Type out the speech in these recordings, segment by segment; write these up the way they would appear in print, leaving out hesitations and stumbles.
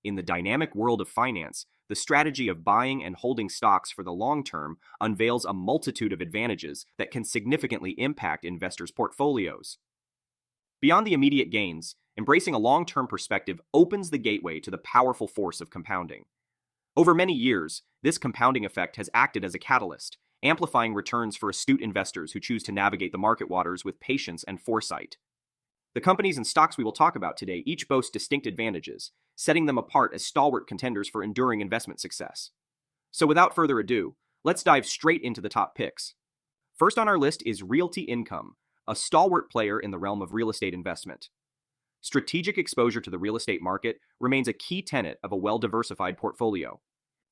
In the dynamic world of finance, the strategy of buying and holding stocks for the long term unveils a multitude of advantages that can significantly impact investors' portfolios. Beyond the immediate gains, embracing a long-term perspective opens the gateway to the powerful force of compounding. Over many years, this compounding effect has acted as a catalyst, amplifying returns for astute investors who choose to navigate the market waters with patience and foresight. The companies and stocks we will talk about today each boast distinct advantages, setting them apart as stalwart contenders for enduring investment success. So without further ado, let's dive straight into the top picks. First on our list is Realty Income, a stalwart player in the realm of real estate investment. Strategic exposure to the real estate market remains a key tenet of a well-diversified portfolio.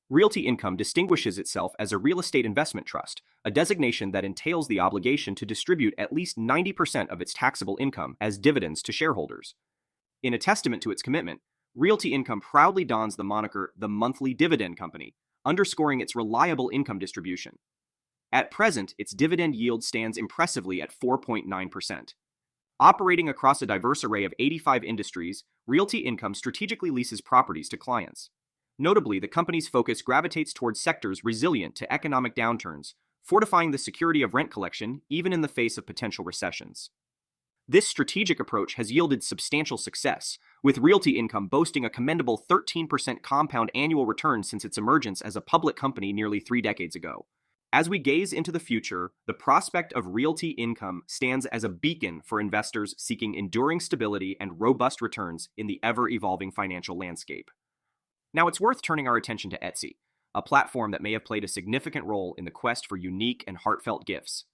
Realty Income distinguishes itself as a real estate investment trust, a designation that entails the obligation to distribute at least 90% of its taxable income as dividends to shareholders. In a testament to its commitment, Realty Income proudly dons the moniker the Monthly Dividend Company, underscoring its reliable income distribution. At present, its dividend yield stands impressively at 4.9%. Operating across a diverse array of 85 industries, Realty Income strategically leases properties to clients. Notably, the company's focus gravitates towards sectors resilient to economic downturns, fortifying the security of rent collection even in the face of potential recessions. This strategic approach has yielded substantial success, with Realty Income boasting a commendable 13% compound annual return since its emergence as a public company nearly 3 decades ago. As we gaze into the future, the prospect of Realty Income stands as a beacon for investors seeking enduring stability and robust returns in the ever-evolving financial landscape. Now, it's worth turning our attention to Etsy, a platform that may have played a significant role in the quest for unique and heartfelt gifts.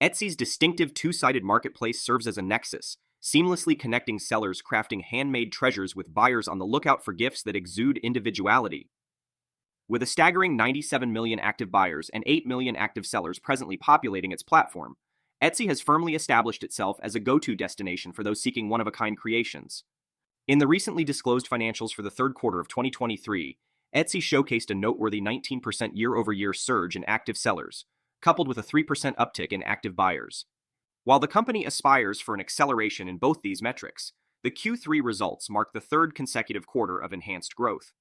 Etsy's distinctive two-sided marketplace serves as a nexus, seamlessly connecting sellers crafting handmade treasures with buyers on the lookout for gifts that exude individuality. With a staggering 97 million active buyers and 8 million active sellers presently populating its platform, Etsy has firmly established itself as a go-to destination for those seeking one-of-a-kind creations. In the recently disclosed financials for the third quarter of 2023, Etsy showcased a noteworthy 19% year-over-year surge in active sellers, coupled with a 3% uptick in active buyers. While the company aspires for an acceleration in both these metrics, the Q3 results mark the third consecutive quarter of enhanced growth.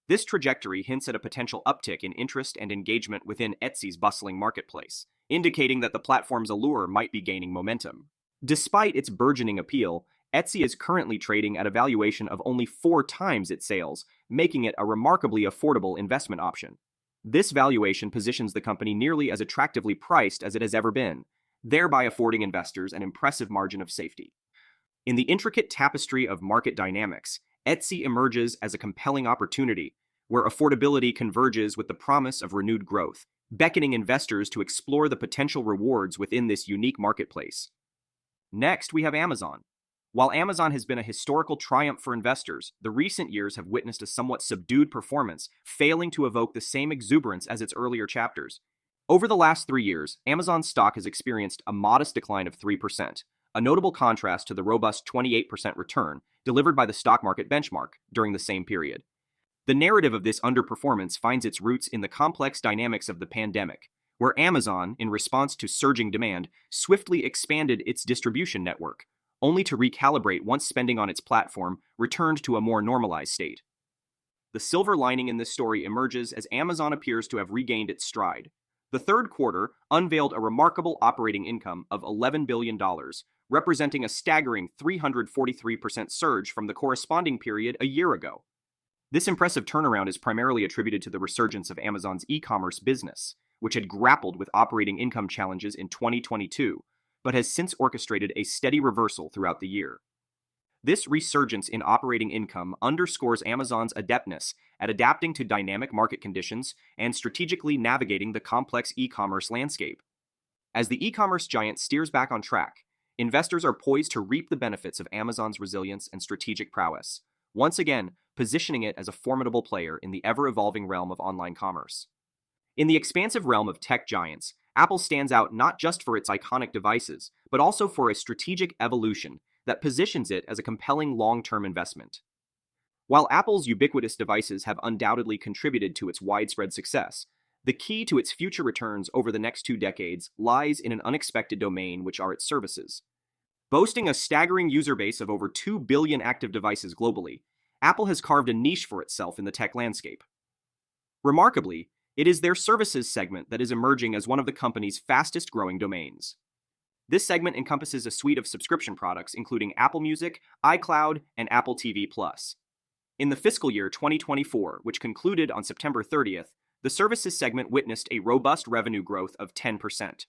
This trajectory hints at a potential uptick in interest and engagement within Etsy's bustling marketplace, indicating that the platform's allure might be gaining momentum. Despite its burgeoning appeal, Etsy is currently trading at a valuation of only 4 times its sales, making it a remarkably affordable investment option. This valuation positions the company nearly as attractively priced as it has ever been, thereby affording investors an impressive margin of safety. In the intricate tapestry of market dynamics, Etsy emerges as a compelling opportunity where affordability converges with the promise of renewed growth, beckoning investors to explore the potential rewards within this unique marketplace. Next, we have Amazon. While Amazon has been a historical triumph for investors, the recent years have witnessed a somewhat subdued performance, failing to evoke the same exuberance as its earlier chapters. Over the last 3 years, Amazon's stock has experienced a modest decline of 3%, a notable contrast to the robust 28% return delivered by the stock market benchmark during the same period. The narrative of this underperformance finds its roots in the complex dynamics of the pandemic, where Amazon, in response to surging demand, swiftly expanded its distribution network, only to recalibrate once spending on its platform returned to a more normalized state. The silver lining in this story emerges as Amazon appears to have regained its stride. The third quarter unveiled a remarkable operating income of $11 billion, representing a staggering 343% surge from the corresponding period a year ago. This impressive turnaround is primarily attributed to the resurgence of Amazon's e-commerce business, which had grappled with operating income challenges in 2022, but has since orchestrated a steady reversal throughout the year. This resurgence in operating income underscores Amazon's adeptness at adapting to dynamic market conditions and strategically navigating the complex e-commerce landscape. As the e-commerce giant steers back on track, investors are poised to reap the benefits of Amazon's resilience and strategic prowess, once again positioning it as a formidable player in the ever-evolving realm of online commerce. In the expansive realm of tech giants, Apple stands out not just for its iconic devices, but also for a strategic evolution that positions it as a compelling long-term investment. While Apple's ubiquitous devices have undoubtedly contributed to its widespread success, the key to its future returns over the next 2 decades lies in an unexpected domain, which are its services. Boasting a staggering user base of over 2 billion active devices globally, Apple has carved a niche for itself in the tech landscape. Remarkably, it is their services segment that is emerging as one of the company's fastest-growing domains. This segment encompasses a suite of subscription products including Apple Music, iCloud, and Apple TV+. In the fiscal year 2024, which concluded on September 30th, the services segment witnessed a robust revenue growth of 10%.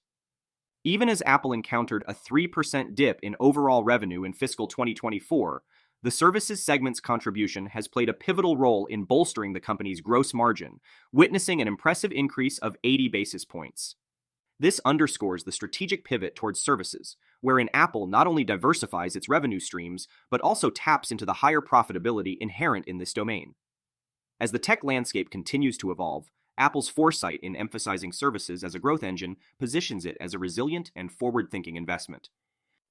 Even as Apple encountered a 3% dip in overall revenue in fiscal 2024, the services segment's contribution has played a pivotal role in bolstering the company's gross margin, witnessing an impressive increase of 80 basis points. This underscores the strategic pivot towards services, wherein Apple not only diversifies its revenue streams, but also taps into the higher profitability inherent in this domain. As the tech landscape continues to evolve, Apple's foresight in emphasizing services as a growth engine positions it as a resilient and forward-thinking investment.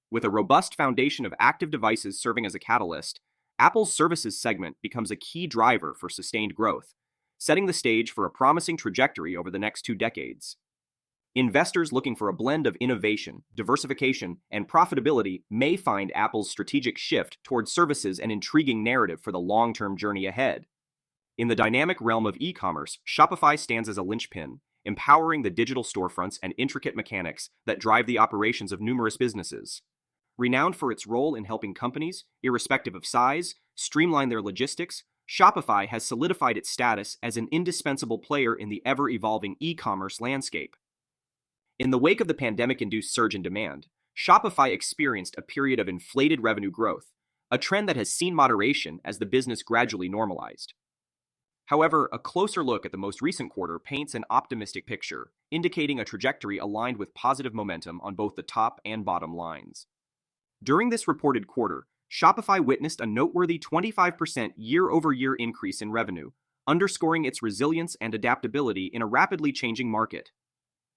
With a robust foundation of active devices serving as a catalyst, Apple's services segment becomes a key driver for sustained growth, setting the stage for a promising trajectory over the next 2 decades. Investors looking for a blend of innovation, diversification, and profitability may find Apple's strategic shift towards services an intriguing narrative for the long-term journey ahead. In the dynamic realm of e-commerce, Shopify stands as a linchpin, empowering the digital storefronts and intricate mechanics that drive the operations of numerous businesses. Renowned for its role in helping companies, irrespective of size, streamline their logistics, Shopify has solidified its status as an indispensable player in the ever-evolving e-commerce landscape. In the wake of the pandemic-induced surge in demand, Shopify experienced a period of inflated revenue growth, a trend that has seen moderation as the business gradually normalized. However, a closer look at the most recent quarter paints an optimistic picture, indicating a trajectory aligned with positive momentum on both the top and bottom lines. During this reported quarter, Shopify witnessed a noteworthy 25% year-over-year increase in revenue, underscoring its resilience and adaptability in a rapidly changing market.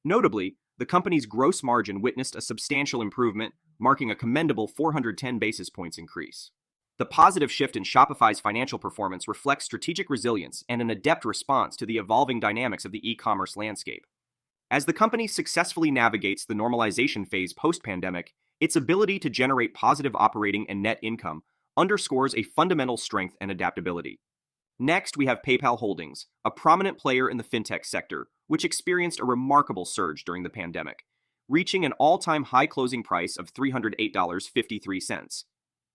Notably, the company's gross margin witnessed a substantial improvement, marking a commendable 410 basis points increase. The positive shift in Shopify's financial performance reflects strategic resilience and an adept response to the evolving dynamics of the e-commerce landscape. As the company successfully navigates the normalization phase post-pandemic, its ability to generate positive operating and net income underscores a fundamental strength and adaptability. Next, we have PayPal Holdings, a prominent player in the fintech sector, which experienced a remarkable surge during the pandemic, reaching an all-time high closing price of $308.53.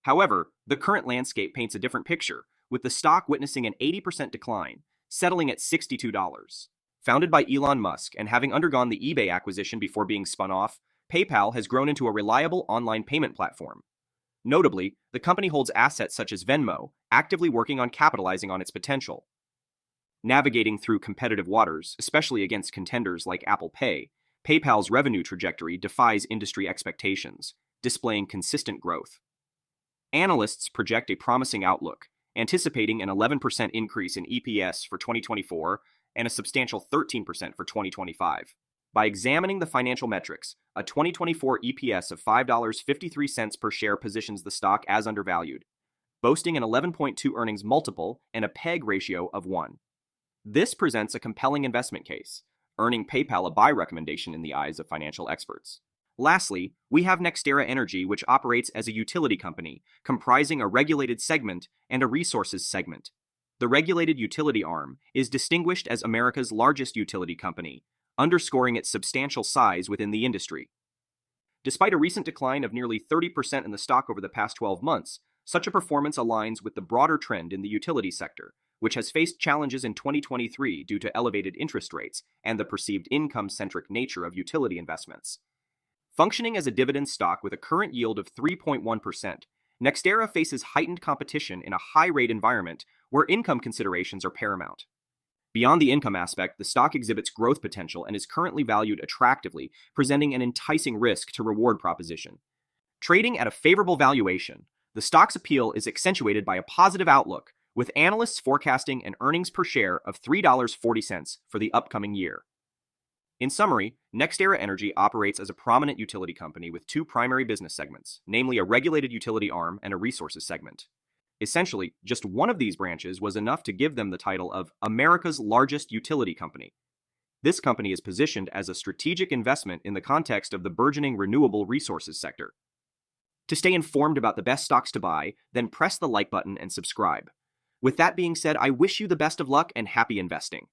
However, the current landscape paints a different picture, with the stock witnessing an 80% decline, settling at $62. Founded by Elon Musk and having undergone the eBay acquisition before being spun off, PayPal has grown into a reliable online payment platform. Notably, the company holds assets such as Venmo, actively working on capitalizing on its potential. Navigating through competitive waters, especially against contenders like Apple Pay, PayPal's revenue trajectory defies industry expectations, displaying consistent growth. Analysts project a promising outlook, anticipating an 11% increase in EPS for 2024 and a substantial 13% for 2025. By examining the financial metrics, a 2024 EPS of $5.53 per share positions the stock as undervalued, boasting an 11.2 earnings multiple and a PEG ratio of 1. This presents a compelling investment case, earning PayPal a buy recommendation in the eyes of financial experts. Lastly, we have Nextera Energy, which operates as a utility company, comprising a regulated segment and a resources segment. The regulated utility arm is distinguished as America's largest utility company, underscoring its substantial size within the industry. Despite a recent decline of nearly 30% in the stock over the past 12 months, such a performance aligns with the broader trend in the utility sector, which has faced challenges in 2023 due to elevated interest rates and the perceived income-centric nature of utility investments. Functioning as a dividend stock with a current yield of 3.1%, Nextera faces heightened competition in a high-rate environment where income considerations are paramount. Beyond the income aspect, the stock exhibits growth potential and is currently valued attractively, presenting an enticing risk-to-reward proposition. Trading at a favorable valuation, the stock's appeal is accentuated by a positive outlook, with analysts forecasting an earnings per share of $3.40 for the upcoming year. In summary, Nextera Energy operates as a prominent utility company with 2 primary business segments, namely a regulated utility arm and a resources segment. Essentially, just one of these branches was enough to give them the title of America's largest utility company. This company is positioned as a strategic investment in the context of the burgeoning renewable resources sector. To stay informed about the best stocks to buy, then press the like button and subscribe. With that being said, I wish you the best of luck and happy investing.